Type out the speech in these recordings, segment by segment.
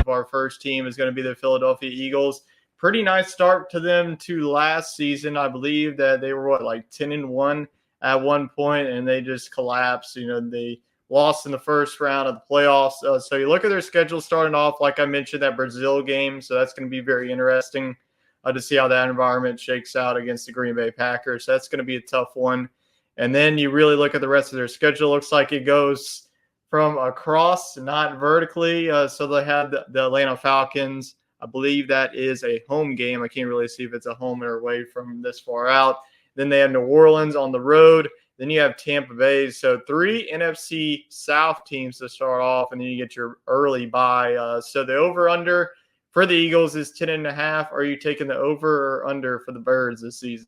our first team is going to be the Philadelphia Eagles. Pretty nice start to them to last season. I believe that they were like 10-1 at one point, and they just collapsed. They lost in the first round of the playoffs. So you look at their schedule starting off, like I mentioned, that Brazil game. So that's going to be very interesting to see how that environment shakes out against the Green Bay Packers. That's going to be a tough one. And then you really look at the rest of their schedule. Looks like it goes from across, not vertically. So they have the Atlanta Falcons. I believe that is a home game. I can't really see if it's a home or away from this far out. Then they have New Orleans on the road. Then you have Tampa Bay. So 3 NFC South teams to start off, and then you get your early bye. So the over-under for the Eagles is 10.5. Are you taking the over or under for the Birds this season?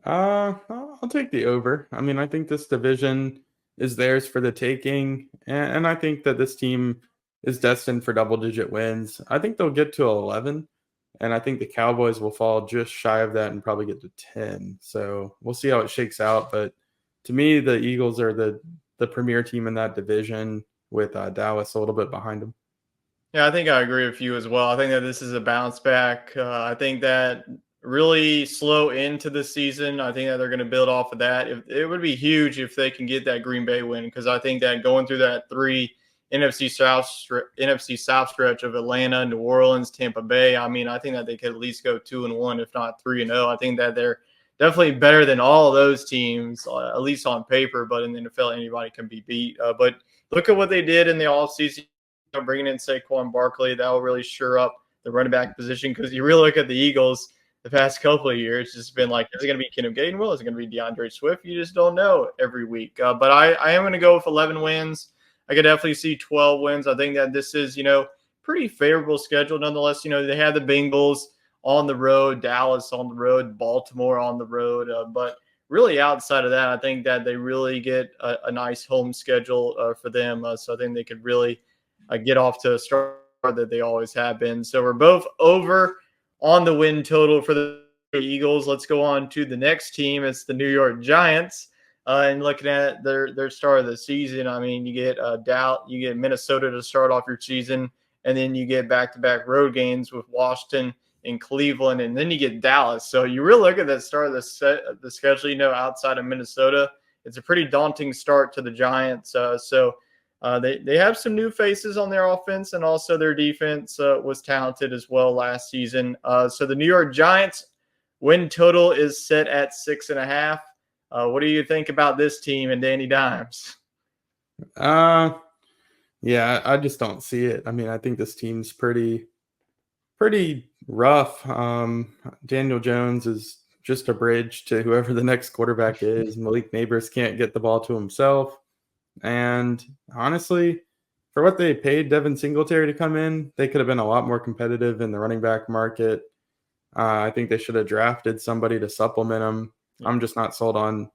I'll take the over. I mean, I think this division is theirs for the taking, and I think that this team is destined for double-digit wins. I think they'll get to 11, and I think the Cowboys will fall just shy of that and probably get to 10. So we'll see how it shakes out. But to me, the Eagles are the premier team in that division with Dallas a little bit behind them. Yeah, I think I agree with you as well. I think that this is a bounce back. I think that really slow into the season, I think that they're going to build off of that. It would be huge if they can get that Green Bay win, because I think that going through that 3 NFC South stretch of Atlanta, New Orleans, Tampa Bay, I mean, I think that they could at least go 2-1, if not 3-0. I think that they're definitely better than all of those teams, at least on paper, but in the NFL, anybody can be beat. But look at what they did in the offseason, bringing in Saquon Barkley. That will really shore up the running back position, because you really look at the Eagles the past couple of years, it's just been like, is it going to be Keenan Gainwell? Is it going to be DeAndre Swift? You just don't know every week. But I am going to go with 11 wins. I could definitely see 12 wins. I think that this is, pretty favorable schedule. Nonetheless, they had the Bengals on the road, Dallas on the road, Baltimore on the road. But really outside of that, I think that they really get a nice home schedule for them. So I think they could really get off to a start that they always have been. So we're both over on the win total for the Eagles. Let's go on to the next team. It's the New York Giants. And looking at their start of the season, I mean, you get Minnesota to start off your season, and then you get back-to-back road games with Washington and Cleveland, and then you get Dallas. So you really look at that start of the schedule, outside of Minnesota, it's a pretty daunting start to the Giants. They have some new faces on their offense, and also their defense was talented as well last season. So the New York Giants win total is set at 6.5. What do you think about this team and Danny Dimes? Yeah, I just don't see it. I mean, I think this team's pretty rough. Daniel Jones is just a bridge to whoever the next quarterback is. Malik Neighbors can't get the ball to himself. And honestly, for what they paid Devin Singletary to come in, they could have been a lot more competitive in the running back market. I think they should have drafted somebody to supplement him. I'm just not sold on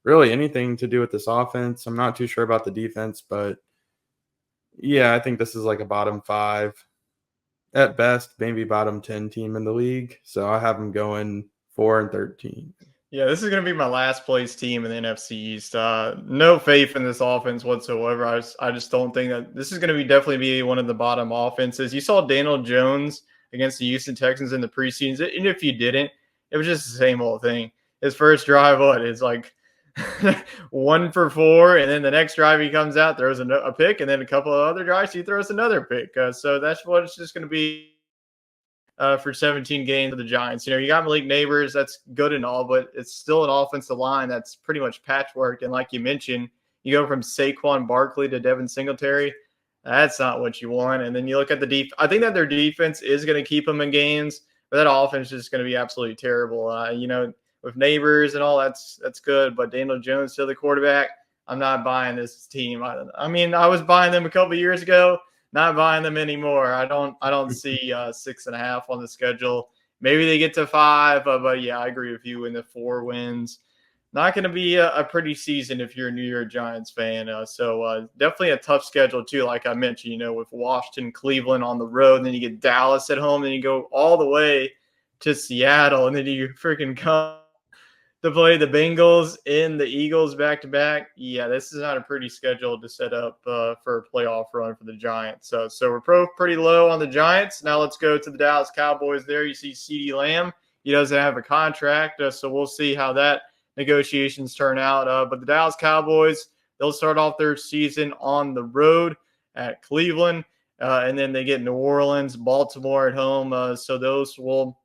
really anything to do with this offense. I'm not too sure about the defense, but yeah, I think this is like a bottom 5 at best, maybe bottom 10 team in the league. So I have them going 4-13. Yeah, this is going to be my last place team in the NFC East. No faith in this offense whatsoever. I just don't think that this is going to definitely be one of the bottom offenses. You saw Daniel Jones against the Houston Texans in the preseason, and if you didn't, it was just the same old thing. His first drive, it's like 1 for 4, and then the next drive he comes out, throws a pick, and then a couple of other drives he throws another pick. So that's what it's just going to be for 17 games for the Giants. You got Malik Neighbors, that's good and all, but it's still an offensive line that's pretty much patchwork. And like you mentioned, you go from Saquon Barkley to Devin Singletary. That's not what you want. And then you look at the defense. I think that their defense is going to keep them in games, but that offense is just going to be absolutely terrible. With Neighbors and all, that's good. But Daniel Jones still the quarterback. I'm not buying this team. I mean, I was buying them a couple of years ago. Not buying them anymore. I don't see 6.5 on the schedule. Maybe they get to 5, but yeah, I agree with you in the 4 wins. Not going to be a pretty season if you're a New York Giants fan. So definitely a tough schedule too, like I mentioned, with Washington, Cleveland on the road, and then you get Dallas at home, then you go all the way to Seattle, and then you freaking come to play the Bengals and the Eagles back to back. Yeah, this is not a pretty schedule to set up for a playoff run for the Giants. So we're pretty low on the Giants. Now let's go to the Dallas Cowboys. There you see CeeDee Lamb. He doesn't have a contract, so we'll see how that negotiations turn out. But the Dallas Cowboys, they'll start off their season on the road at Cleveland, and then they get New Orleans, Baltimore at home. So those will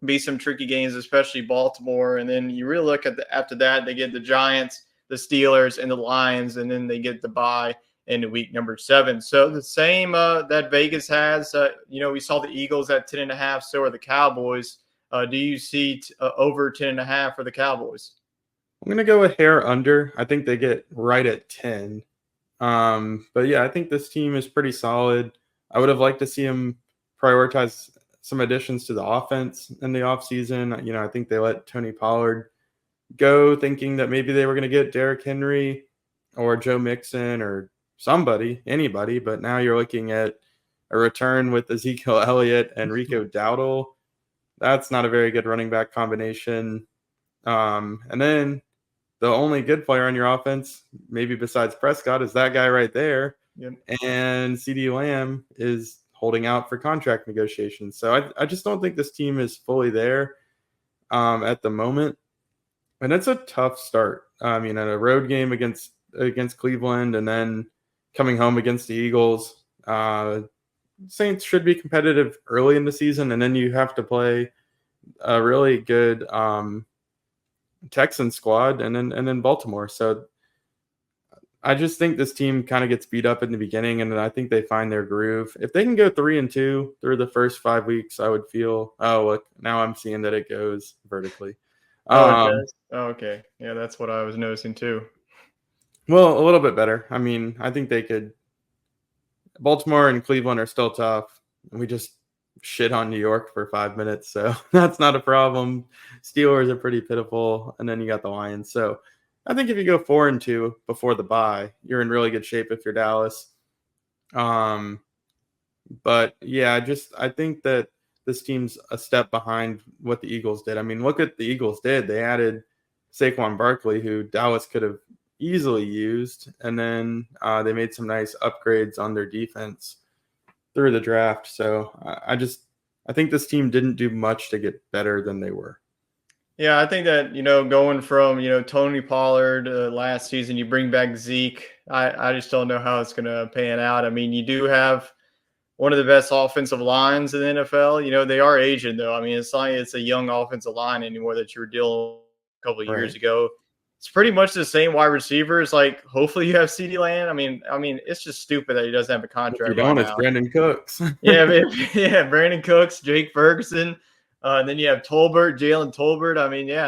be some tricky games, especially Baltimore. And then you really look at after that, they get the Giants, the Steelers, and the Lions, and then they get the bye in week number 7. So the same that Vegas has. We saw the Eagles at 10.5. So are the Cowboys. Do you see over 10.5 for the Cowboys? I'm going to go a hair under. I think they get right at 10. But yeah, I think this team is pretty solid. I would have liked to see them prioritize some additions to the offense in the offseason. I think they let Tony Pollard go thinking that maybe they were going to get Derrick Henry or Joe Mixon or anybody. But now you're looking at a return with Ezekiel Elliott and Rico Dowdle. That's not a very good running back combination. And then the only good player on your offense, maybe besides Prescott, is that guy right there. Yep. And CeeDee Lamb is holding out for contract negotiations. So I just don't think this team is fully there at the moment. And it's a tough start. At a road game against Cleveland and then coming home against the Eagles. Saints should be competitive early in the season, and then you have to play a really good Texans squad and then Baltimore. So I just think this team kind of gets beat up in the beginning, and then I think they find their groove. If they can go 3-2 through the first 5 weeks, I would feel, look, now I'm seeing that it goes vertically. Okay. Yeah, that's what I was noticing too. Well, a little bit better. I think they could. Baltimore and Cleveland are still tough. We just shit on New York for 5 minutes, so that's not a problem. Steelers are pretty pitiful, and then you got the Lions. So I think if you go 4-2 before the bye, you're in really good shape if you're Dallas. But yeah, I think that this team's a step behind what the Eagles did. Look at the Eagles did. They added Saquon Barkley, who Dallas could have easily used, and then they made some nice upgrades on their defense through the draft. So I think this team didn't do much to get better than they were. Yeah, I think that, going from, Tony Pollard last season, you bring back Zeke. I just don't know how it's going to pan out. You do have one of the best offensive lines in the NFL. They are aging, though. It's not like it's a young offensive line anymore that you were dealing with a couple of years ago. It's pretty much the same wide receivers. Like, hopefully you have CeeDee Lamb. It's just stupid that he doesn't have a contract. If you don't, it's Brandon Cooks. Brandon Cooks, Jake Ferguson. And then you have Jalen Tolbert.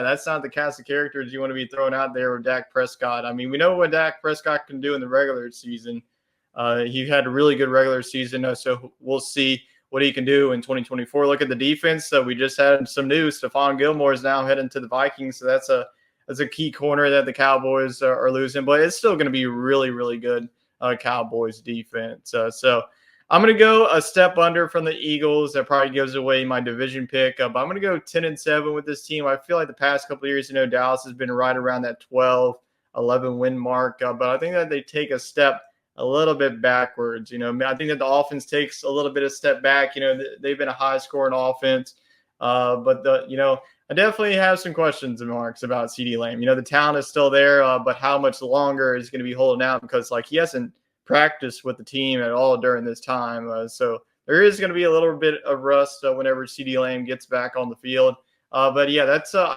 That's not the cast of characters you want to be throwing out there with Dak Prescott. We know what Dak Prescott can do in the regular season. He had a really good regular season, so we'll see what he can do in 2024. Look at the defense. So we just had some news. Stephon Gilmore is now heading to the Vikings, so that's a key corner that the Cowboys are losing. But it's still going to be really, really good Cowboys defense. So I'm going to go a step under from the Eagles. That probably gives away my division pick. But I'm going to go 10-7 with this team. I feel like the past couple of years, Dallas has been right around that 12-11 win mark. But I think that they take a step a little bit backwards. I think that the offense takes a little bit of step back. They've been a high-scoring offense. But I definitely have some questions and marks about CeeDee Lamb. The talent is still there, but how much longer is going to be holding out? Because he hasn't practiced with the team at all during this time. So there is going to be a little bit of rust whenever CeeDee Lamb gets back on the field. But yeah, that's I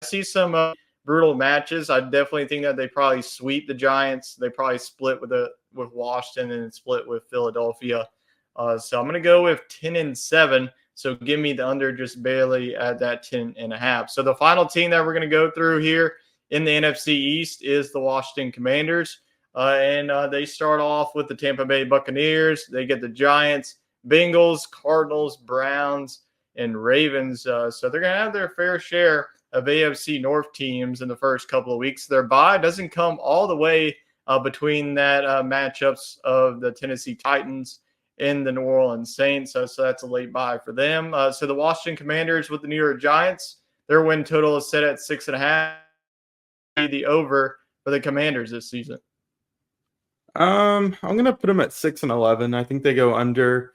see some brutal matches. I definitely think that they probably sweep the Giants. They probably split with Washington and split with Philadelphia. So I'm going to go with 10-7. So give me the under just barely at that 10.5. So the final team that we're going to go through here in the NFC East is the Washington Commanders. And they start off with the Tampa Bay Buccaneers. They get the Giants, Bengals, Cardinals, Browns, and Ravens. So they're going to have their fair share of AFC North teams in the first couple of weeks. Their bye doesn't come all the way between that matchups of the Tennessee Titans and the New Orleans Saints. So that's a late bye for them. So the Washington Commanders with the New York Giants, Their win total is set at 6.5. The over for the Commanders this season. I'm gonna put them at 6-11. I think they go under,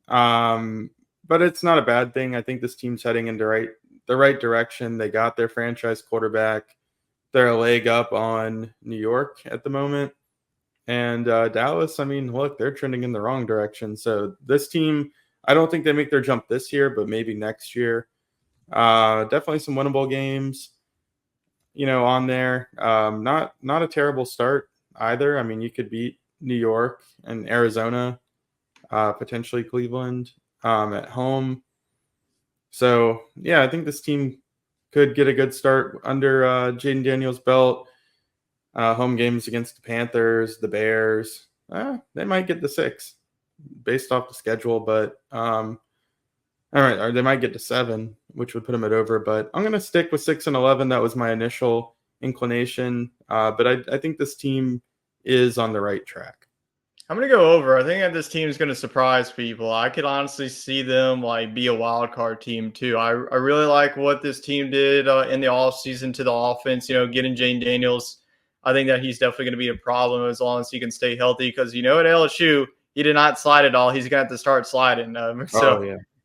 but it's not a bad thing. I think this team's heading in the right direction. They got their franchise quarterback. They're a leg up on New York at the moment, and Dallas. I mean, look, they're trending in the wrong direction. So this team, I don't think they make their jump this year, but maybe next year. Definitely some winnable games, on there. Not a terrible start either. I mean, you could beat New York and Arizona, potentially Cleveland at home. So, yeah, I think this team could get a good start under Jaden Daniels' belt. Home games against the Panthers, the Bears. They might get the 6 based off the schedule, but all right, or they might get to 7, which would put them at over. But I'm going to stick with 6-11. That was my initial inclination. But I think this team is on the right track. I'm going to go over. I think that this team is going to surprise people. I could honestly see them be a wild card team too. I really like what this team did in the offseason to the offense, getting Jane Daniels. I think that he's definitely going to be a problem as long as he can stay healthy because, at LSU, he did not slide at all. He's going to have to start sliding.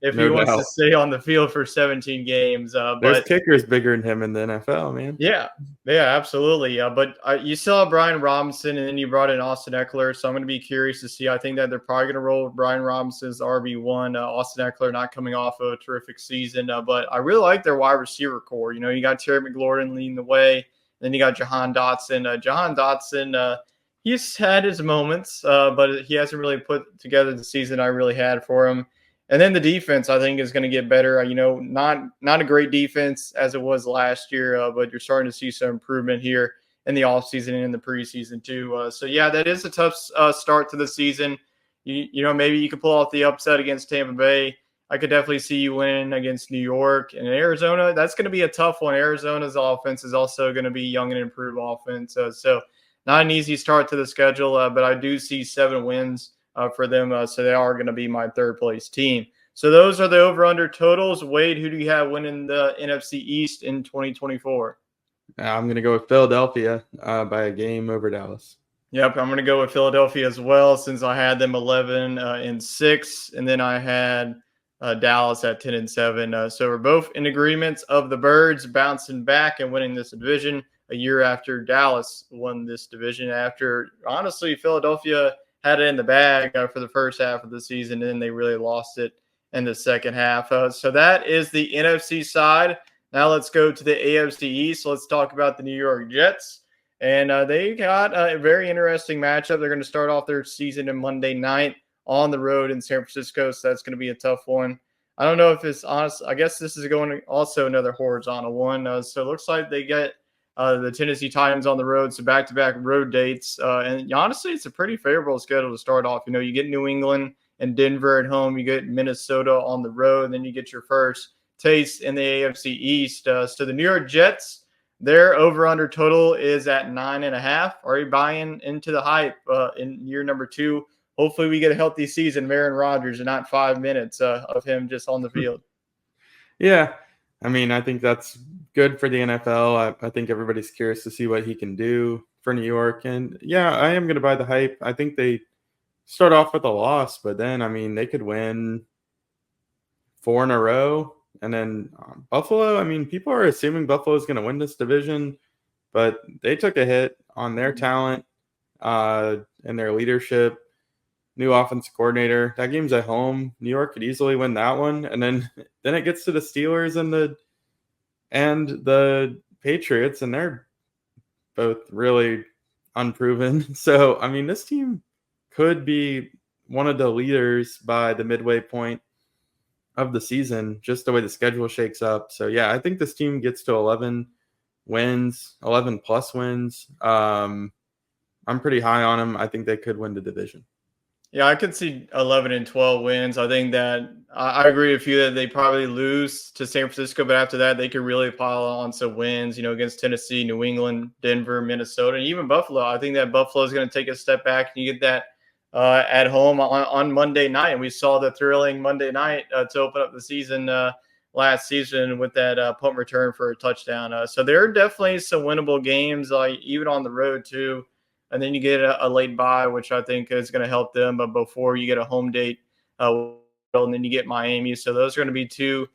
If he wants to stay on the field for 17 games. There's kickers bigger than him in the NFL, man. Yeah, absolutely. But you still have Brian Robinson, and then you brought in Austin Eckler. So I'm going to be curious to see. I think that they're probably going to roll with Brian Robinson's RB1. Austin Eckler not coming off of a terrific season. But I really like their wide receiver core. You got Terry McLaurin leading the way. Then you got Jahan Dotson. Jahan Dotson, he's had his moments, but he hasn't really put together the season I really had for him. And then the defense, I think, is going to get better. Not a great defense as it was last year, but you're starting to see some improvement here in the offseason and in the preseason too. So, yeah, that is a tough start to the season. Maybe you could pull off the upset against Tampa Bay. I could definitely see you winning against New York and Arizona. That's going to be a tough one. Arizona's offense is also going to be young and improved offense. So not an easy start to the schedule, but I do see 7 wins for them. So they are going to be my third place team. So those are the over-under totals. Wade, who do you have winning the NFC East in 2024? I'm going to go with Philadelphia by a game over Dallas. Yep, I'm going to go with Philadelphia as well since I had them 11-6, and then I had Dallas at 10-7. So we're both in agreement of the Birds bouncing back and winning this division a year after Dallas won this division. After, honestly, Philadelphia had it in the bag for the first half of the season, and then they really lost it in the second half. So that is the NFC side. Now let's go to the AFC East. Let's talk about the New York Jets. And they got a very interesting matchup. They're going to start off their season on Monday night on the road in San Francisco, so that's going to be a tough one. I don't know if it's honest. I guess this is going to also another horizontal one. So it looks like they get the Tennessee Titans on the road, so back-to-back road dates. And honestly, it's a pretty favorable schedule to start off. You get New England and Denver at home. You get Minnesota on the road, and then you get your first taste in the AFC East. So the New York Jets, their over-under total is at 9.5. Are you buying into the hype in year number 2? Hopefully we get a healthy season, Aaron Rodgers, and not 5 minutes of him just on the field. Yeah. I mean, I think that's good for the NFL. I think everybody's curious to see what he can do for New York. And, yeah, I am going to buy the hype. I think they start off with a loss, but then, I mean, they could win 4 in a row. And then Buffalo, I mean, people are assuming Buffalo is going to win this division, but they took a hit on their talent and their leadership. New offensive coordinator. That game's at home. New York could easily win that one. And then it gets to the Steelers and the Patriots, and they're both really unproven. So, I mean, this team could be one of the leaders by the midway point of the season, just the way the schedule shakes up. So, yeah, I think this team gets to 11 wins, 11 plus wins. I'm pretty high on them. I think they could win the division. Yeah, I could see 11 and 12 wins. I think that I agree with you that they probably lose to San Francisco, but after that, they could really pile on some wins, against Tennessee, New England, Denver, Minnesota, and even Buffalo. I think that Buffalo is going to take a step back, and you get that at home on Monday night. And we saw the thrilling Monday night to open up the season last season with that punt return for a touchdown. So there are definitely some winnable games, like even on the road too. And then you get a late bye, which I think is going to help them. But before you get a home date, and then you get Miami. So those are going to be two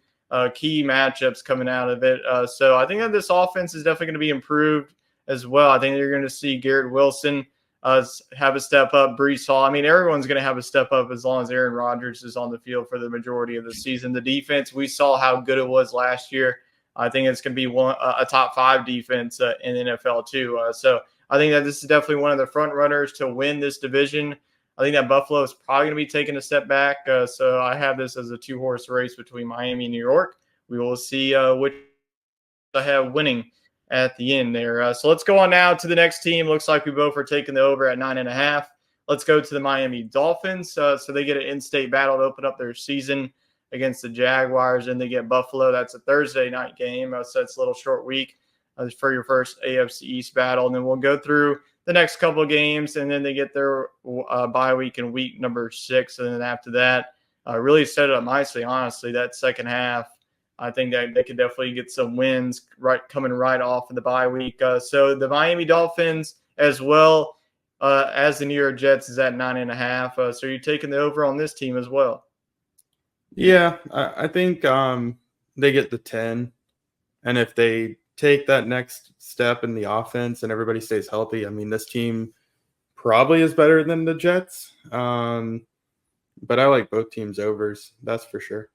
key matchups coming out of it. So I think that this offense is definitely going to be improved as well. I think you're going to see Garrett Wilson have a step up. Brees Hall. I mean, everyone's going to have a step up as long as Aaron Rodgers is on the field for the majority of the season. The defense, we saw how good it was last year. I think it's going to be a top 5 defense in the NFL too. So I think that this is definitely one of the front runners to win this division. I think that Buffalo is probably going to be taking a step back. So I have this as a 2-horse race between Miami and New York. We will see which I have winning at the end there. So let's go on now to the next team. Looks like we both are taking the over at 9.5. Let's go to the Miami Dolphins. So they get an in-state battle to open up their season against the Jaguars, and they get Buffalo. That's a Thursday night game. So it's a little short week for your first AFC East battle. And then we'll go through the next couple of games, and then they get their bye week in week number 6. And then after that, really set it up nicely, honestly, that second half. I think that they could definitely get some wins coming right off of the bye week. So the Miami Dolphins, as well as the New York Jets, is at 9.5. So you're taking the over on this team as well. Yeah, I think they get the 10. And if they take that next step in the offense and everybody stays healthy, I mean, this team probably is better than the Jets. But I like both teams' overs, that's for sure.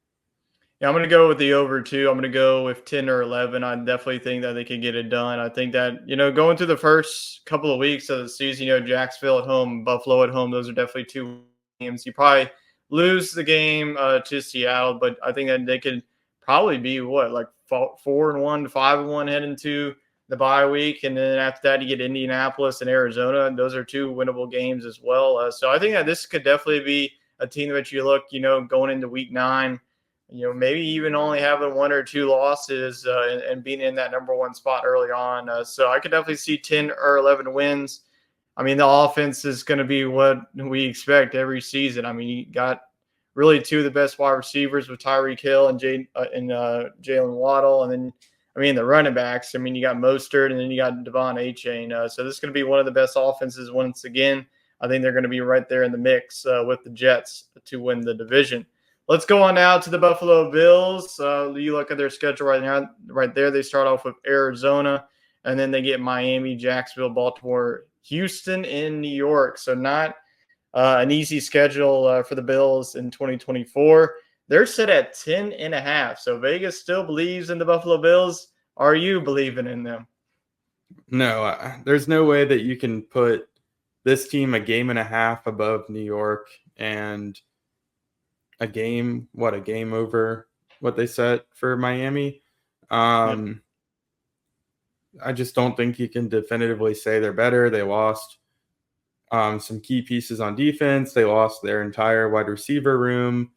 Yeah, I'm going to go with the over too. I'm going to go with 10 or 11. I definitely think that they can get it done. I think that, going through the first couple of weeks of the season, Jacksonville at home, Buffalo at home, those are definitely two games. You probably lose the game to Seattle, but I think that they could probably be 4-1 to 5-1 heading to the bye week. And then after that, you get Indianapolis and Arizona. And those are two winnable games as well. So I think that this could definitely be a team that you look, going into week 9, maybe even only having 1 or 2 losses and being in that number 1 spot early on. So I could definitely see 10 or 11 wins. I mean, the offense is going to be what we expect every season. I mean, you got really 2 of the best wide receivers with Tyreek Hill and Jalen Waddle. And then, the running backs, you got Mostert, and then you got Devon A-Chain. So this is going to be one of the best offenses once again. I think they're going to be right there in the mix with the Jets to win the division. Let's go on now to the Buffalo Bills. You look at their schedule right there. They start off with Arizona, and then they get Miami, Jacksonville, Baltimore, Houston, and New York. So not an easy schedule for the Bills in 2024. They're set at 10.5. So Vegas still believes in the Buffalo Bills. Are you believing in them? No, there's no way that you can put this team a game and a half above New York and a game over what they set for Miami. I just don't think you can definitively say they're better. They lost some key pieces on defense. They lost their entire wide receiver room.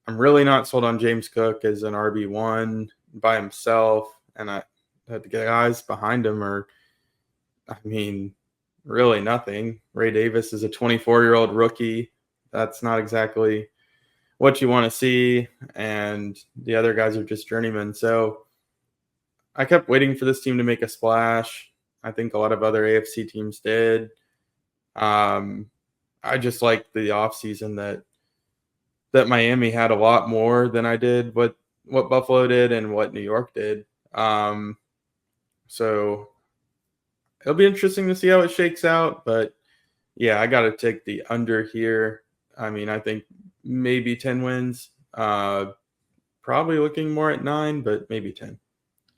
I'm really not sold on James Cook as an RB1 by himself. And the guys behind him are, really nothing. Ray Davis is a 24-year-old rookie. That's not exactly what you want to see, and the other guys are just journeymen. So I kept waiting for this team to make a splash. I think a lot of other AFC teams did. I just like the offseason that Miami had a lot more than I did what Buffalo did and what New York did. So it'll be interesting to see how it shakes out. But yeah, I got to take the under here. I think maybe 10 wins. Probably looking more at 9, but maybe 10.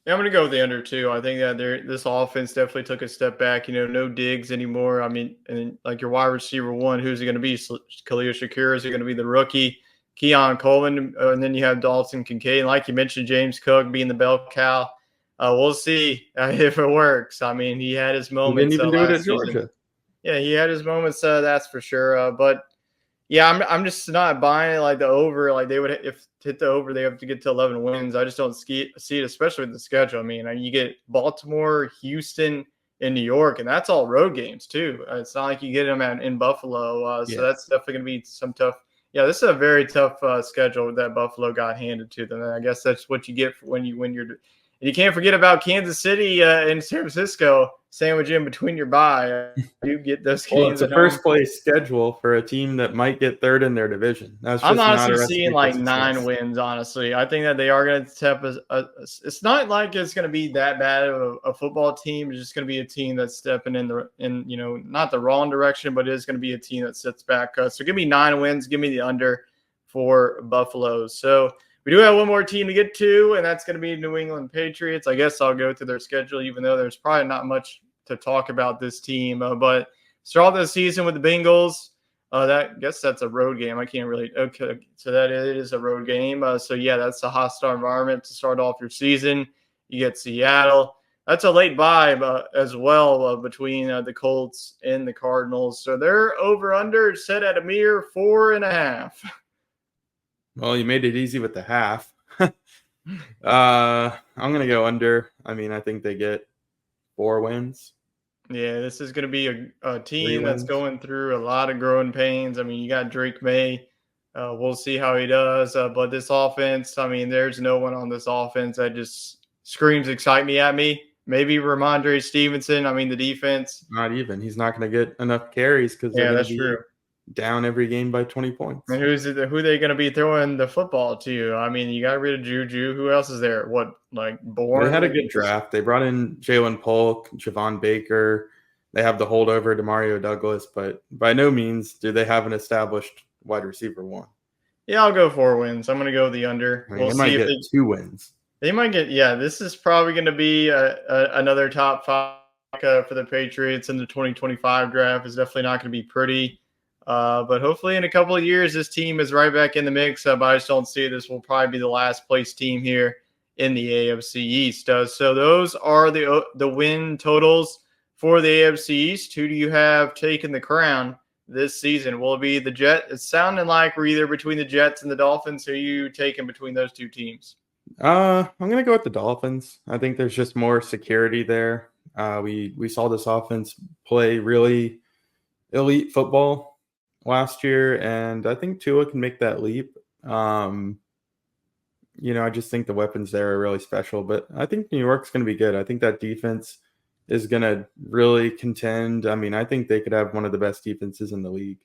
Yeah, I'm going to go with the under too. I think that this offense definitely took a step back. No Diggs anymore. And like your wide receiver 1, who's it going to be? Khalil Shakir? Is it going to be the rookie Keon Coleman? And then you have Dalton Kincaid. And like you mentioned, James Cook being the bell cow. We'll see if it works. He had his moments. He didn't even do it at Georgia. Season. Yeah, he had his moments. That's for sure. But yeah, I'm just not buying it like the over. Like they would, if hit the over, they have to get to 11 wins. I just don't see it, especially with the schedule. You get Baltimore, Houston, and New York, and that's all road games too. It's not like you get them in Buffalo. So that's definitely going to be some tough Yeah, this is a very tough schedule that Buffalo got handed to them. And I guess that's what you get for when you're. And you can't forget about Kansas City and San Francisco sandwich in between your bye. You get those Well, games it's a at home. first place schedule for a team that might get third in their division. That's I'm just not honestly a seeing recipe for like success. 9 wins. Honestly, I think that they are going to step. It's not like it's going to be that bad of a football team. It's just going to be a team that's stepping in not the wrong direction, but it is going to be a team that sits back. So give me 9 wins. Give me the under for Buffalo. So we do have one more team to get to, and that's going to be New England Patriots. I guess I'll go through their schedule, even though there's probably not much to talk about this team. But start the season with the Bengals. That's a road game. I can't really. Okay, so that it is a road game. So yeah, that's a hostile environment to start off your season. You get Seattle. That's a late bye as well between the Colts and the Cardinals. So they're over under set at a mere 4.5. Well, you made it easy with the half. I'm going to go under. I mean, I think they get 4 wins. Yeah, this is going to be a team that's wins. going through a lot of growing pains. I mean, you got Drake May. We'll see how he does. But this offense, I mean, there's no one on this offense that just screams excitement at me. Maybe Ramondre Stevenson. I mean, the defense. Not even. He's not going to get enough carries because they're going to be down every game by 20 points. And who are they going to be throwing the football to? I mean, you got rid of Juju. Who else is there? Bourne? They had a good draft. They brought in Jalen Polk, Javon Baker. They have the holdover to Mario Douglas, but by no means do they have an established wide receiver one. Yeah, I'll go 4 wins. I'm going to go the under. I mean, we'll see if they 2 wins. They might get. Yeah, this is probably going to be another top 5 for the Patriots in the 2025 draft. It's definitely not going to be pretty. But hopefully in a couple of years, this team is right back in the mix. But I just don't see this will probably be the last place team here in the AFC East. So those are the win totals for the AFC East. Who do you have taking the crown this season? Will it be the Jets? It's sounding like we're either between the Jets and the Dolphins. Who are you taking between those 2 teams? I'm going to go with the Dolphins. I think there's just more security there. We saw this offense play really elite football last year, and I think Tua can make that leap. I just think the weapons there are really special, but I think New York's going to be good. I think that defense is going to really contend. I mean, I think they could have one of the best defenses in the league.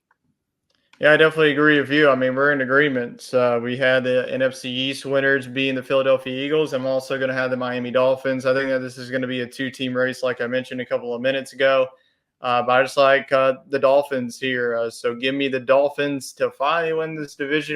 Yeah, I definitely agree with you. I mean, we're in agreement. We had the NFC East winners being the Philadelphia Eagles. I'm also going to have the Miami Dolphins. I think that this is going to be a 2-team race, like I mentioned a couple of minutes ago. But I just like the Dolphins here. So give me the Dolphins to finally win this division.